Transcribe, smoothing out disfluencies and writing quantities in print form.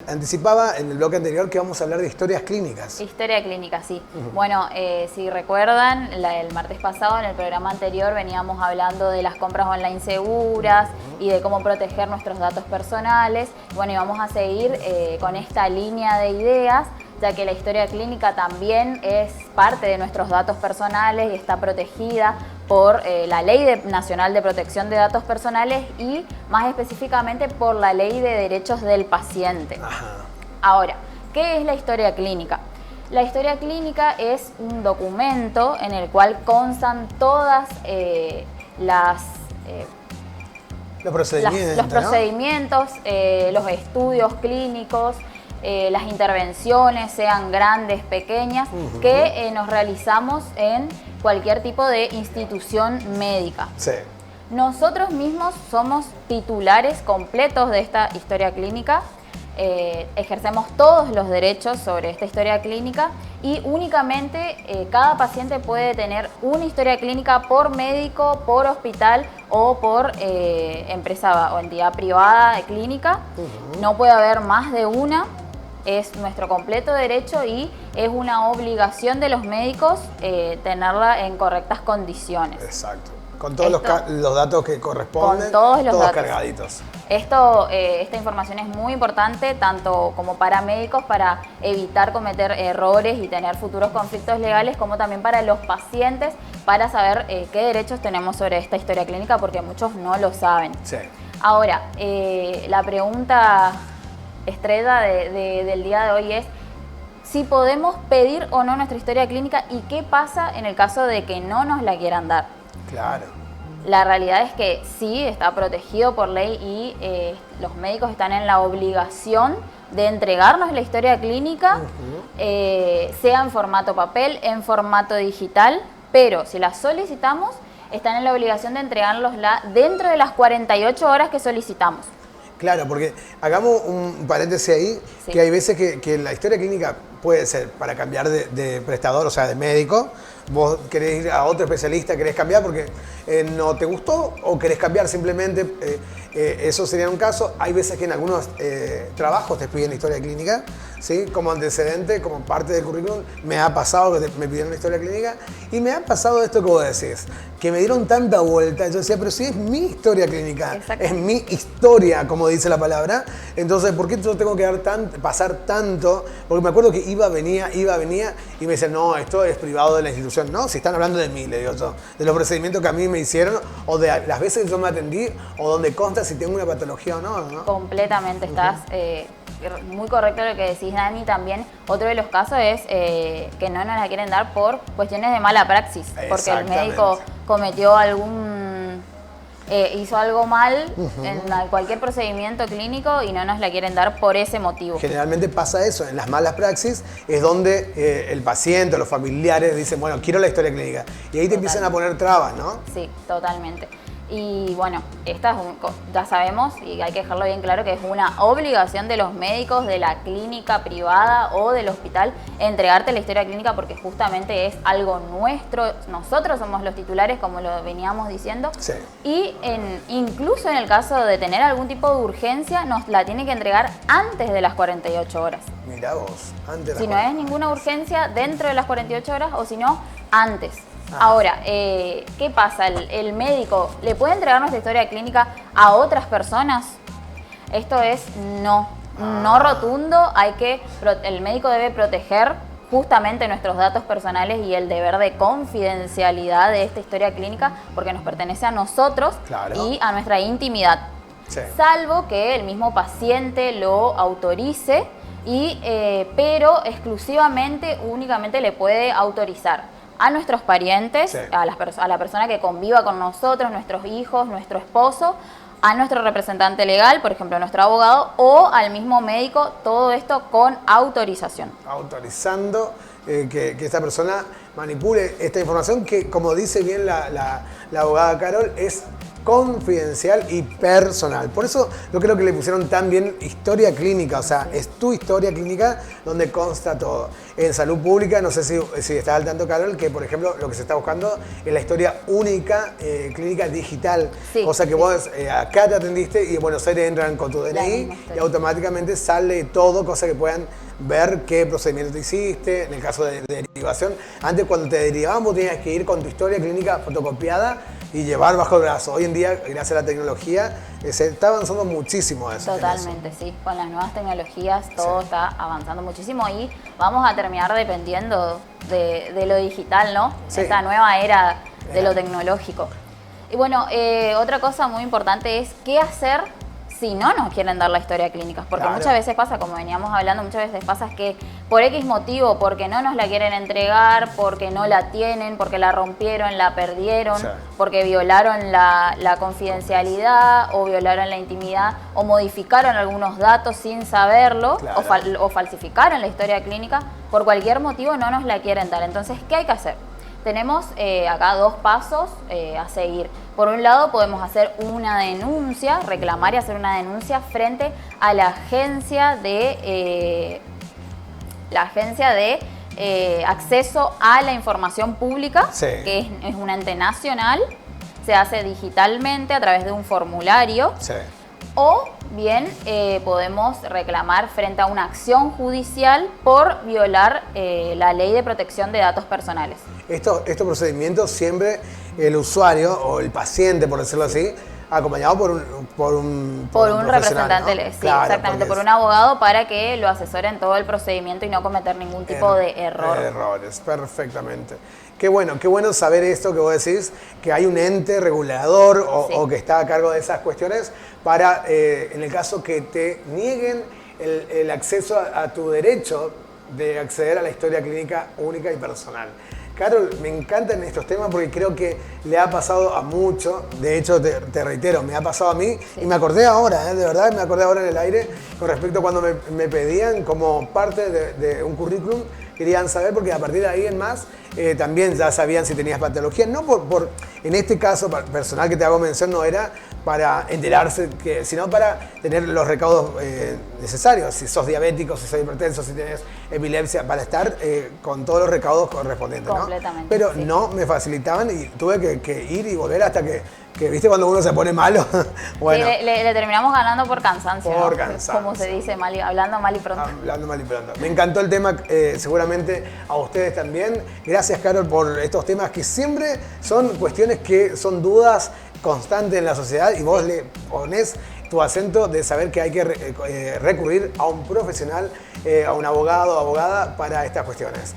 anticipaba en el bloque anterior que vamos a hablar de historias clínicas. Historia clínica, sí. Bueno, si recuerdan, el martes pasado en el programa anterior veníamos hablando de las compras online seguras y de cómo proteger nuestros datos personales. Bueno, y vamos a seguir con esta línea de ideas, ya que la historia clínica también es parte de nuestros datos personales y está protegida por la Ley Nacional de Protección de Datos Personales y más específicamente por la Ley de Derechos del Paciente. Ajá. Ahora, ¿qué es la historia clínica? La historia clínica es un documento en el cual constan todas Los procedimientos, los procedimientos, los estudios clínicos, las intervenciones, sean grandes, pequeñas, que nos realizamos en cualquier tipo de institución médica. Sí. Nosotros mismos somos titulares completos de esta historia clínica, ejercemos todos los derechos sobre esta historia clínica y únicamente cada paciente puede tener una historia clínica por médico, por hospital o por empresa o entidad privada de clínica. No puede haber más de una. Es nuestro completo derecho y es una obligación de los médicos tenerla en correctas condiciones. Exacto. Con todos los datos que corresponden, con todos los datos cargaditos. Esta información es muy importante tanto como para médicos para evitar cometer errores y tener futuros conflictos legales, como también para los pacientes para saber qué derechos tenemos sobre esta historia clínica, porque muchos no lo saben. Sí. Ahora, la pregunta estrella del día de hoy es si podemos pedir o no nuestra historia clínica y qué pasa en el caso de que no nos la quieran dar. Claro. La realidad es que sí, está protegido por ley y los médicos están en la obligación de entregarnos la historia clínica, sea en formato papel, en formato digital, pero si la solicitamos, están en la obligación de entregárnosla dentro de las 48 horas que solicitamos. Claro, porque hagamos un paréntesis ahí, Sí. que hay veces que la historia clínica puede ser para cambiar de prestador, o sea, de médico. Vos querés ir a otro especialista, querés cambiar porque no te gustó o querés cambiar simplemente, eso sería un caso. Hay veces que en algunos trabajos te piden historia clínica, ¿sí? Como antecedente, como parte del currículum. Me ha pasado que me pidieron la historia clínica y me ha pasado esto que vos decís, que me dieron tanta vuelta. Yo decía, pero si es mi historia clínica, Exacto. es mi historia, como dice la palabra. Entonces, ¿por qué yo tengo que pasar tanto? Porque me acuerdo que iba, venía y me decían, no, esto es privado de la institución. No, si están hablando de mí, le digo yo, de los procedimientos que a mí me hicieron o de las veces que yo me atendí o donde consta si tengo una patología o no, ¿no? Completamente, estás muy correcto lo que decís, Dani. También otro de los casos es que no nos la quieren dar por cuestiones de mala praxis, porque el médico cometió hizo algo mal en cualquier procedimiento clínico y no nos la quieren dar por ese motivo. Generalmente pasa eso, en las malas praxis es donde el paciente o los familiares dicen, bueno, quiero la historia clínica. Y ahí te empiezan a poner trabas, ¿no? Sí, totalmente. Y bueno, esta ya sabemos, y hay que dejarlo bien claro, que es una obligación de los médicos de la clínica privada o del hospital entregarte la historia clínica, porque justamente es algo nuestro. Nosotros somos los titulares, como lo veníamos diciendo. Sí. Y incluso en el caso de tener algún tipo de urgencia, nos la tiene que entregar antes de las 48 horas. Mirá vos, antes Si no es ninguna urgencia, dentro de las 48 horas, o si no, antes. Ahora, ¿qué pasa? ¿El médico le puede entregar nuestra historia clínica a otras personas? Esto es no rotundo. El médico debe proteger justamente nuestros datos personales y el deber de confidencialidad de esta historia clínica, porque nos pertenece a nosotros. Claro. Y a nuestra intimidad. Sí. Salvo que el mismo paciente lo autorice, pero exclusivamente, únicamente le puede autorizar a nuestros parientes, Sí. a la persona que conviva con nosotros, nuestros hijos, nuestro esposo, a nuestro representante legal, por ejemplo, nuestro abogado, o al mismo médico, todo esto con autorización. Autorizando que esta persona manipule esta información que, como dice bien la abogada Carol, es confidencial y personal. Por eso yo creo que le pusieron tan bien historia clínica, o sea, es tu historia clínica donde consta todo. En salud pública, no sé si estás al tanto, Carol, que por ejemplo lo que se está buscando es la historia única clínica digital. Sí, o sea que vos acá te atendiste y en Buenos Aires entran con tu DNI y automáticamente sale todo, cosa que puedan ver qué procedimiento te hiciste, en el caso de derivación. Antes cuando te derivaban vos tenías que ir con tu historia clínica fotocopiada y llevar bajo el brazo. Hoy en día, gracias a la tecnología, se está avanzando muchísimo eso. Totalmente, sí. Con las nuevas tecnologías todo está avanzando muchísimo y vamos a terminar dependiendo de lo digital, ¿no? Sí. Esta nueva era de lo tecnológico. Y bueno, otra cosa muy importante es qué hacer si no nos quieren dar la historia clínica, porque Claro. muchas veces pasa, como veníamos hablando, muchas veces pasa que por X motivo, porque no nos la quieren entregar, porque no la tienen, porque la rompieron, la perdieron, Sí. porque violaron la confidencialidad o violaron la intimidad o modificaron algunos datos sin saberlo Claro. o falsificaron la historia clínica, por cualquier motivo no nos la quieren dar. Entonces, ¿qué hay que hacer? Tenemos acá dos pasos a seguir. Por un lado, podemos hacer una denuncia, reclamar y hacer una denuncia frente a la agencia de acceso a la información pública, Sí. que es un ente nacional. Se hace digitalmente a través de un formulario. Sí. O bien podemos reclamar frente a una acción judicial por violar la ley de protección de datos personales. Estos procedimientos siempre el usuario o el paciente, por decirlo así, acompañado por un profesional, representante, ¿no? sí, Claro, exactamente, porque por un abogado para que lo asesore en todo el procedimiento y no cometer ningún tipo de error. Errores, perfectamente. Qué bueno saber esto que vos decís, que hay un ente regulador Sí. o que está a cargo de esas cuestiones para, en el caso que te nieguen el acceso a tu derecho de acceder a la historia clínica única y personal. Carol, me encantan estos temas porque creo que le ha pasado a muchos. De hecho, te reitero, me ha pasado a mí y me acordé ahora, de verdad, me acordé ahora en el aire con respecto a cuando me pedían como parte de un currículum, querían saber porque a partir de ahí en más también ya sabían si tenías patología. No en este caso personal que te hago mención no era para enterarse, sino para tener los recaudos necesarios. Si sos diabético, si sos hipertenso, si tenés epilepsia, para estar con todos los recaudos correspondientes, ¿no? Completamente, Pero sí. no me facilitaban y tuve que ir y volver hasta que viste cuando uno se pone malo. Bueno, Sí, le terminamos ganando por cansancio, Por ¿no? cansancio. Como se dice, hablando mal y pronto. hablando mal y pronto. Me encantó el tema, seguramente a ustedes también. Gracias, Carol, por estos temas que siempre son cuestiones que son dudas constantes en la sociedad y vos le ponés tu acento de saber que hay que recurrir a un profesional, a un abogado o abogada para estas cuestiones.